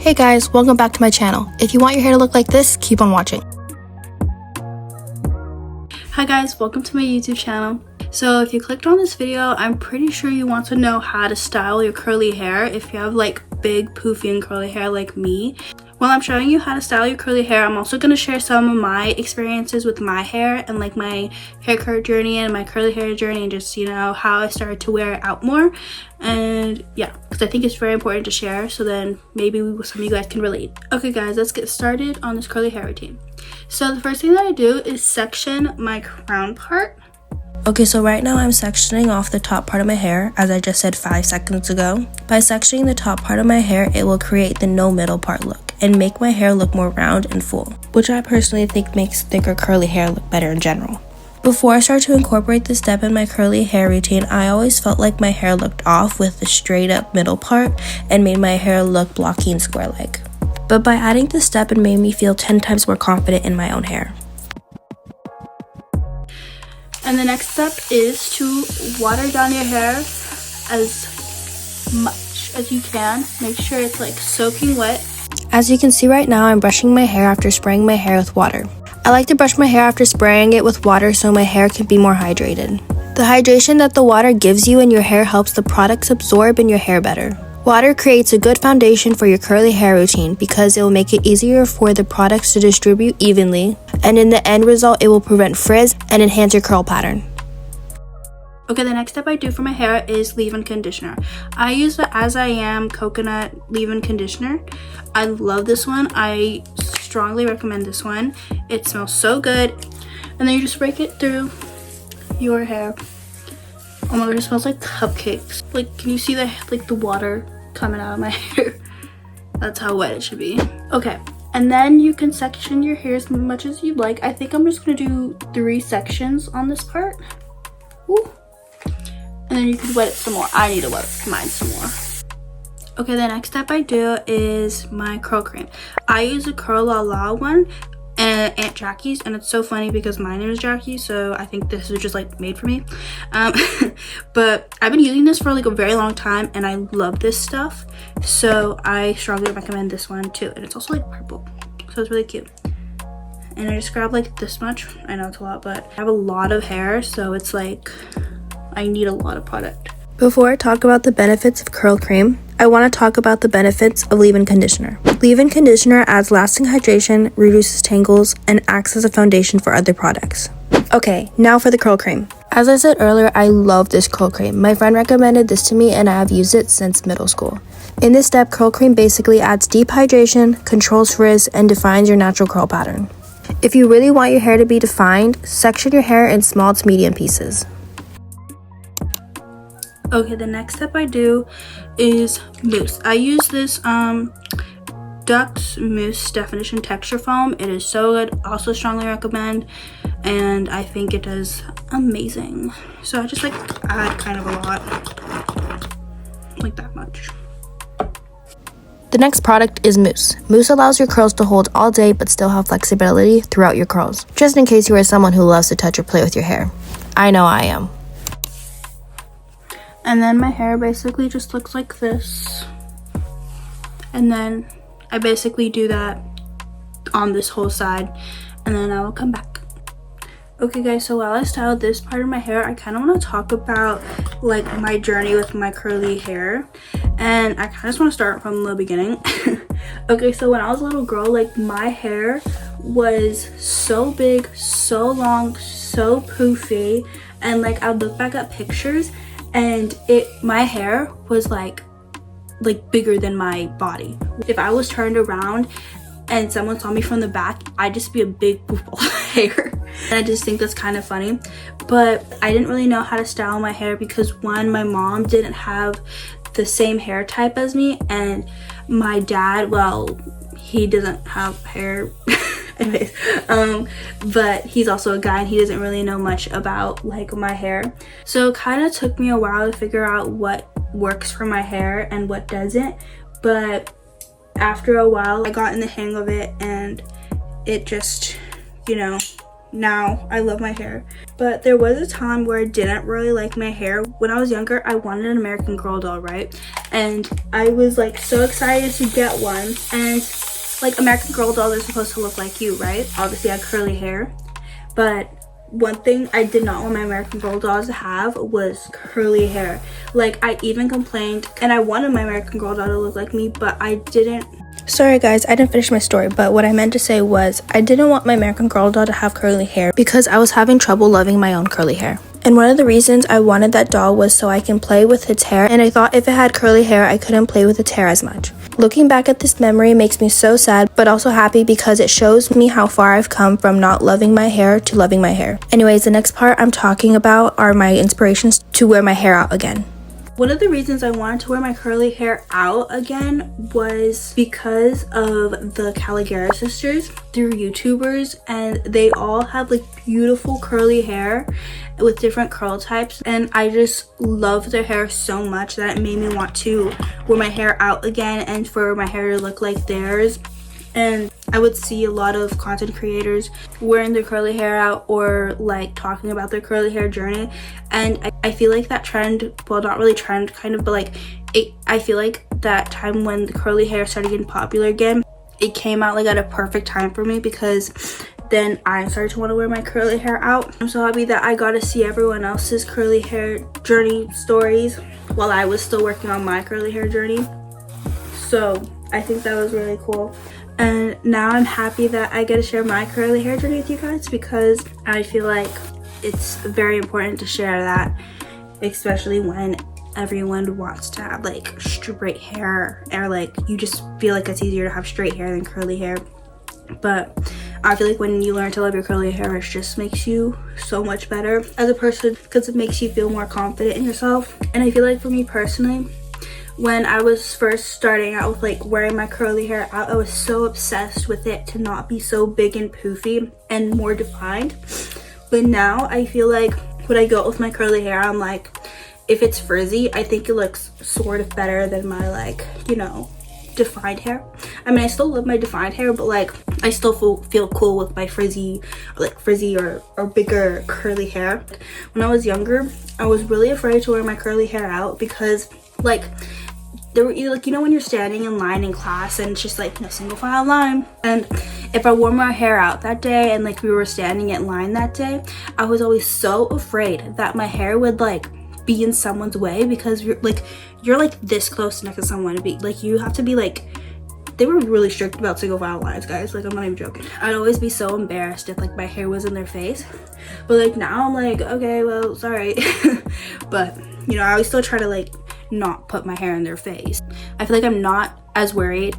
Hey guys, welcome back to my channel. If you want your hair to look like this, keep on watching. Hi guys, welcome to my YouTube channel. So if you clicked on this video, I'm pretty sure you want to know how to style your curly hair if you have like big poofy and curly hair like me. While I'm showing you how to style your curly hair, I'm also going to share some of my experiences with my hair and like my hair care journey and my curly hair journey, and just, you know, how I started to wear it out more. And yeah, because I think it's very important to share, so then maybe some of you guys can relate. Okay guys, let's get started on this curly hair routine. So the first thing that I do is section my crown part. Okay, so right now I'm sectioning off the top part of my hair, as I just said 5 seconds ago. By sectioning the top part of my hair, it will create the no middle part look and make my hair look more round and full, which I personally think makes thicker curly hair look better in general. Before I start to incorporate this step in my curly hair routine, I always felt like my hair looked off with the straight up middle part and made my hair look blocky and square-like. But by adding this step, it made me feel 10 times more confident in my own hair. And the next step is to water down your hair as much as you can. Make sure it's like soaking wet. As you can see right now, I'm brushing my hair after spraying my hair with water. I like to brush my hair after spraying it with water so my hair can be more hydrated. The hydration that the water gives you in your hair helps the products absorb in your hair better. Water creates a good foundation for your curly hair routine because it will make it easier for the products to distribute evenly, and in the end result, it will prevent frizz and enhance your curl pattern. Okay, the next step I do for my hair is leave-in conditioner. I use the As I Am coconut leave-in conditioner. I love this one. I strongly recommend this one. It smells so good. And then you just rake it through your hair. Oh my god, it smells like cupcakes. Like, can you see the water coming out of my hair? That's how wet it should be. Okay, and then you can section your hair as much as you'd like. I think I'm just gonna do 3 sections on this part. Ooh. And then you can wet it some more. I need to wet mine some more. Okay, the next step I do is my curl cream. I use a Curl La La one and Aunt Jackie's, and it's so funny because my name is Jackie, so I think this is just like made for me. But I've been using this for like a very long time and I love this stuff, so I strongly recommend this one too. And it's also like purple, so it's really cute. And I just grab like this much. I know it's a lot, but I have a lot of hair, so it's like I need a lot of product. Before I talk about the benefits of curl cream, I want to talk about the benefits of leave-in conditioner. Leave-in conditioner adds lasting hydration, reduces tangles, and acts as a foundation for other products. Okay, now for the curl cream. As I said earlier, I love this curl cream. My friend recommended this to me and I have used it since middle school. In this step, curl cream basically adds deep hydration, controls frizz, and defines your natural curl pattern. If you really want your hair to be defined, section your hair in small to medium pieces. Okay, the next step I do is mousse. I use this Dux Mousse Definition Texture Foam. It is so good. Also strongly recommend, and I think it does amazing. So I just like add kind of a lot, like that much. The next product is mousse. Mousse allows your curls to hold all day but still have flexibility throughout your curls, just in case you are someone who loves to touch or play with your hair. I know I am. And then my hair basically just looks like this. And then I basically do that on this whole side, and then I will come back. Okay guys, so while I styled this part of my hair, I kind of want to talk about like my journey with my curly hair. And I kind of just want to start from the beginning. Okay, so when I was a little girl, like my hair was so big, so long, so poofy, and like I would look back at pictures and my hair was like bigger than my body. If I was turned around and someone saw me from the back, I'd just be a big poof ball of hair. And I just think that's kind of funny. But I didn't really know how to style my hair because one, my mom didn't have the same hair type as me, and my dad, well, he doesn't have hair. Anyways, but he's also a guy and he doesn't really know much about like my hair. So it kind of took me a while to figure out what works for my hair and what doesn't. But after a while, I got in the hang of it and it just, you know, now I love my hair. But there was a time where I didn't really like my hair. When I was younger, I wanted an American Girl doll, right? And I was like so excited to get one. And like American Girl dolls are supposed to look like you, right? Obviously I had curly hair. But one thing I did not want my American Girl dolls to have was curly hair. Like I even complained, and I wanted my American Girl doll to look like me, but I didn't. Sorry guys, I didn't finish my story, but what I meant to say was I didn't want my American Girl doll to have curly hair because I was having trouble loving my own curly hair. And one of the reasons I wanted that doll was so I can play with its hair, and I thought if it had curly hair, I couldn't play with its hair as much. Looking back at this memory makes me so sad, but also happy because it shows me how far I've come from not loving my hair to loving my hair. Anyways, the next part I'm talking about are my inspirations to wear my hair out again. One of the reasons I wanted to wear my curly hair out again was because of the Caligari sisters. They're YouTubers and they all have like beautiful curly hair with different curl types, and I just love their hair so much that it made me want to wear my hair out again and for my hair to look like theirs. And I would see a lot of content creators wearing their curly hair out or like talking about their curly hair journey, and I feel like that trend, well not really trend kind of, but like I feel like that time when the curly hair started getting popular again, it came out like at a perfect time for me because then I started to want to wear my curly hair out. I'm so happy that I got to see everyone else's curly hair journey stories while I was still working on my curly hair journey. So I think that was really cool. And now I'm happy that I get to share my curly hair journey with you guys because I feel like it's very important to share that, especially when everyone wants to have like straight hair, or like you just feel like it's easier to have straight hair than curly hair. But I feel like when you learn to love your curly hair, it just makes you so much better as a person because it makes you feel more confident in yourself. And I feel like for me personally, when I was first starting out with like wearing my curly hair out, I was so obsessed with it to not be so big and poofy and more defined. But now I feel like when I go out with my curly hair, I'm like, if it's frizzy, I think it looks sort of better than my like, you know, defined hair. I mean, I still love my defined hair, but like I still feel cool with my frizzy or bigger curly hair. When I was younger, I was really afraid to wear my curly hair out because like there were like, you know, when you're standing in line in class and it's just like no single file line, and if I wore my hair out that day and like we were standing in line that day, I was always so afraid that my hair would like be in someone's way because you're like this close next to someone to be like, you have to be like, they were really strict about single file lines, guys, like I'm not even joking. I'd always be so embarrassed if like my hair was in their face, but like now I'm like, okay, well, sorry. But you know, I always still try to like not put my hair in their face. I feel like I'm not as worried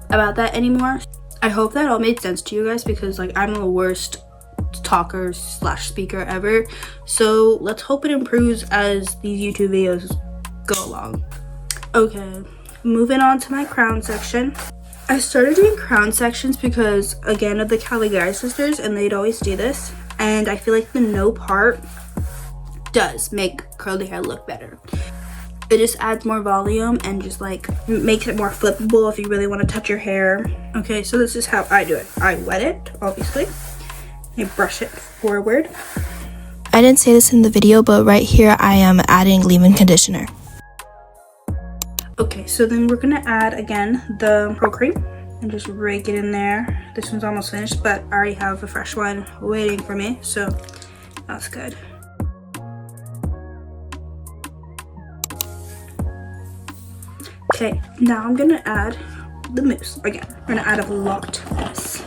about that anymore. I hope that all made sense to you guys because like I'm the worst talker / speaker ever, so let's hope it improves as these YouTube videos go along. Okay, moving on to my crown section. I started doing crown sections because again of the Caligari sisters, and they'd always do this, and I feel like the no part does make curly hair look better. It just adds more volume and just like makes it more flippable if you really want to touch your hair. Okay, so this is how I do it. I wet it, obviously. I brush it forward. I didn't say this in the video, but right here I am adding leave-in conditioner. Okay, so then we're gonna add again the Pro Cream and just rake it in there. This one's almost finished, but I already have a fresh one waiting for me, so that's good. Okay, now I'm gonna add the mousse again. We're gonna add a lot to this.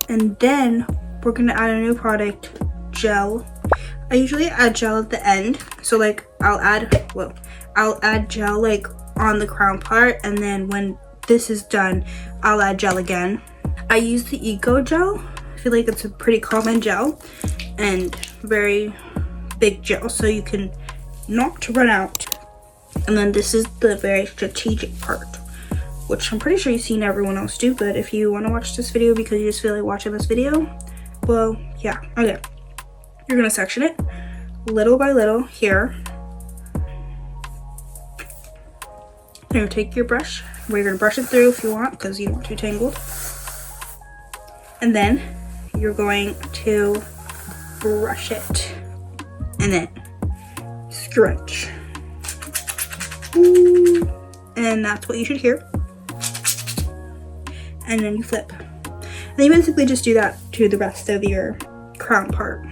And then we're gonna add a new product, gel. I usually add gel at the end. So like I'll add gel like on the crown part, and then when this is done, I'll add gel again. I use the Eco Gel. I feel like it's a pretty common gel and very big gel, so you can not run out. And then this is the very strategic part, which I'm pretty sure you've seen everyone else do, but if you want to watch this video because you just feel like watching this video, well, yeah. Okay, you're gonna section it little by little here. Then you take your brush, we're gonna brush it through if you want because you don't want too tangled. And then you're going to brush it and then scrunch. And that's what you should hear. And then you flip. And you basically just do that to the rest of your crown part.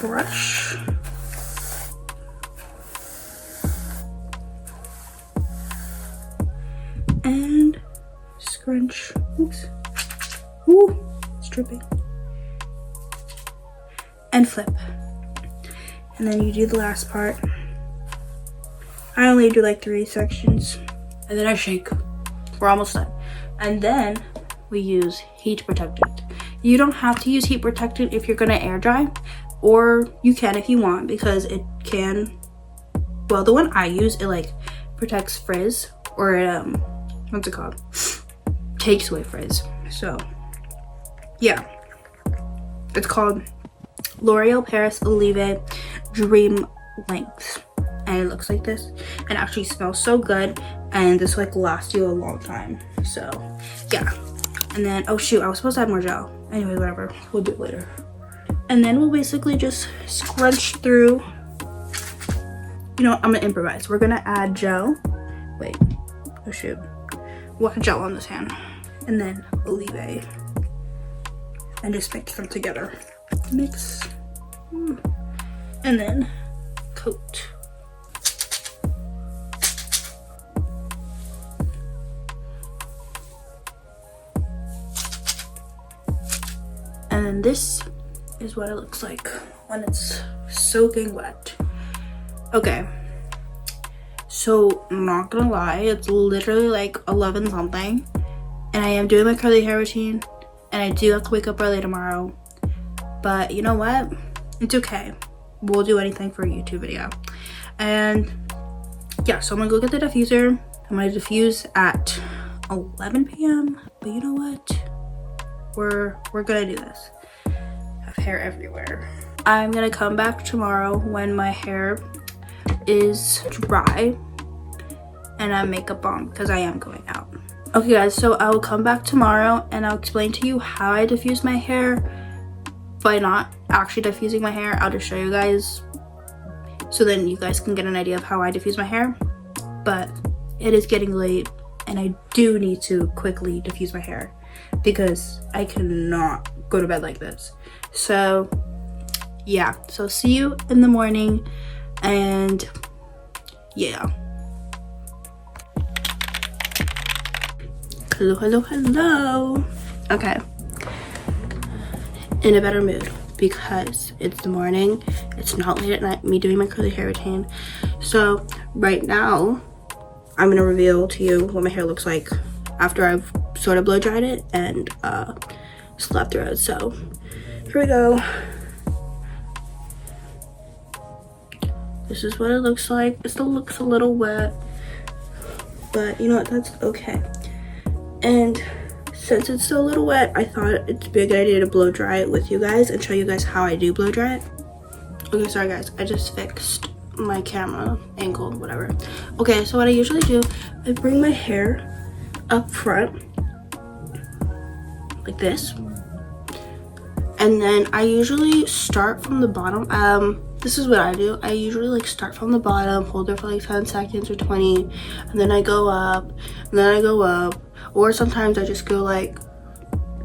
Brush. And scrunch. Oops. Ooh, it's dripping. And flip. And then you do the last part. I only do like 3 sections. And then I shake. We're almost done. And then we use heat protectant. You don't have to use heat protectant if you're gonna air dry, or you can if you want, because it can, well, the one I use, it like protects frizz, or what's it called? Takes away frizz. So yeah, it's called L'Oreal Paris Olive Dream Length, and it looks like this, and actually smells so good, and this like lasts you a long time. So yeah. And then, oh shoot, I was supposed to add more gel. Anyway, whatever, we'll do it later. And then we'll basically just scrunch through. You know what, I'm gonna improvise. We're gonna add gel. Wait, oh shoot. We'll add gel on this hand. And then Olive. And just mix them together. Mix. And then coat. And then this is what it looks like when it's soaking wet. Okay, so I'm not gonna lie, it's literally like 11 something, and I am doing my curly hair routine, and I do have to wake up early tomorrow, but you know what, it's okay. We'll do anything for a YouTube video. And yeah, so I'm gonna go get the diffuser. I'm gonna diffuse at 11 p.m. but you know what, we're gonna do this. I have hair everywhere. I'm gonna come back tomorrow when my hair is dry and I have makeup on, because I am going out. Okay guys, so I will come back tomorrow and I'll explain to you how I diffuse my hair by not actually diffusing my hair. I'll just show you guys, so then you guys can get an idea of how I diffuse my hair. But it is getting late and I do need to quickly diffuse my hair because I cannot go to bed like this. So yeah, so see you in the morning. And yeah, hello. Okay, in a better mood because it's the morning, it's not late at night, me doing my curly hair routine. So right now I'm gonna reveal to you what my hair looks like after I've sort of blow dried it and slept through it. So here we go. This is what it looks like. It still looks a little wet, but you know what, that's okay. And since it's still a little wet, I thought it'd be a good idea to blow dry it with you guys and show you guys how I do blow dry it. Okay, sorry guys, I just fixed my camera angle, whatever. Okay, so what I usually do, I bring my hair up front like this, and then I usually start from the bottom. This is what I do. I usually like start from the bottom, hold it for like 10 seconds or 20, and then I go up, and then I go up, or sometimes I just go like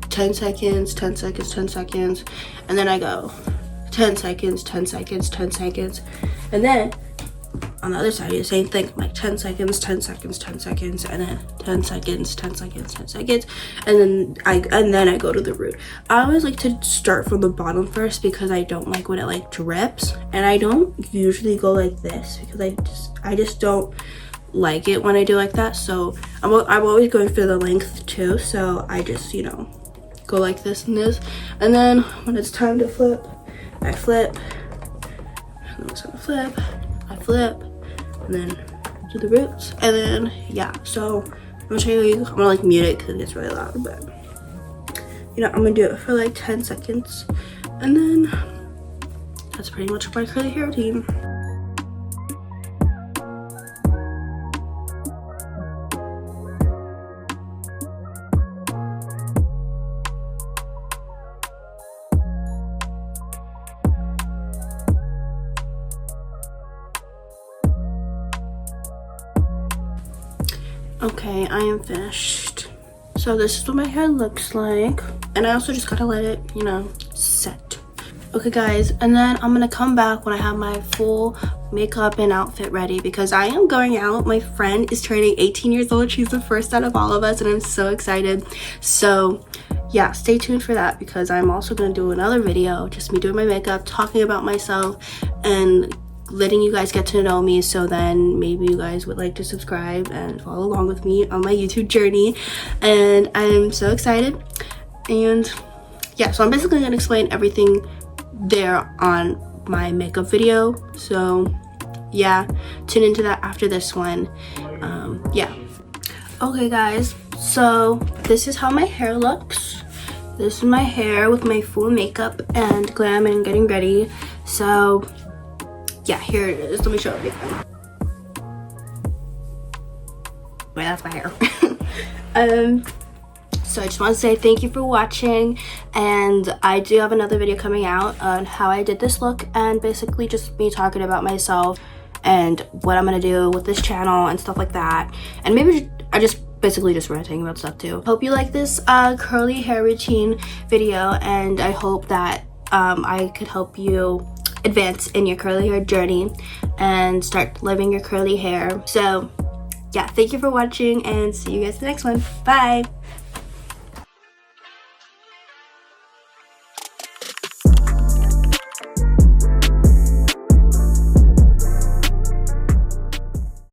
10 seconds, 10 seconds, 10 seconds, and then I go 10 seconds, 10 seconds, 10 seconds, and then on the other side, the same thing, like 10 seconds, 10 seconds, 10 seconds, and then 10 seconds, 10 seconds, 10 seconds, and then I go to the root. I always like to start from the bottom first because I don't like when it like drips, and I don't usually go like this because I just don't like it when I do like that. So I'm always going for the length too, so I just, you know, go like this and this, and then when it's time to flip, I flip, and then it's time to flip, I flip, and then do the roots, and then yeah. So I'm gonna show you, I'm gonna like mute it because it gets really loud, but you know, I'm gonna do it for like 10 seconds, and then that's pretty much my curly hair routine. Okay, I am finished. So this is what my hair looks like. And I also just gotta let it, you know, set. Okay guys, and then I'm gonna come back when I have my full makeup and outfit ready because I am going out. My friend is turning 18 years old. She's the first out of all of us and I'm so excited. So yeah, stay tuned for that because I'm also gonna do another video, just me doing my makeup, talking about myself and letting you guys get to know me, so then maybe you guys would like to subscribe and follow along with me on my YouTube journey. And I'm so excited. And yeah, so I'm basically gonna explain everything there on my makeup video. So yeah, tune into that after this one. Yeah. Okay guys, so this is how my hair looks. This is my hair with my full makeup and glam and getting ready. So yeah, here it is. Let me show it. Wait, that's my hair. So I just want to say thank you for watching, and I do have another video coming out on how I did this look and basically just me talking about myself and what I'm gonna do with this channel and stuff like that, and maybe I just basically just ranting about stuff too. Hope you like this curly hair routine video, and I hope that I could help you advance in your curly hair journey and start living your curly hair. So yeah, thank you for watching and see you guys in the next one. Bye.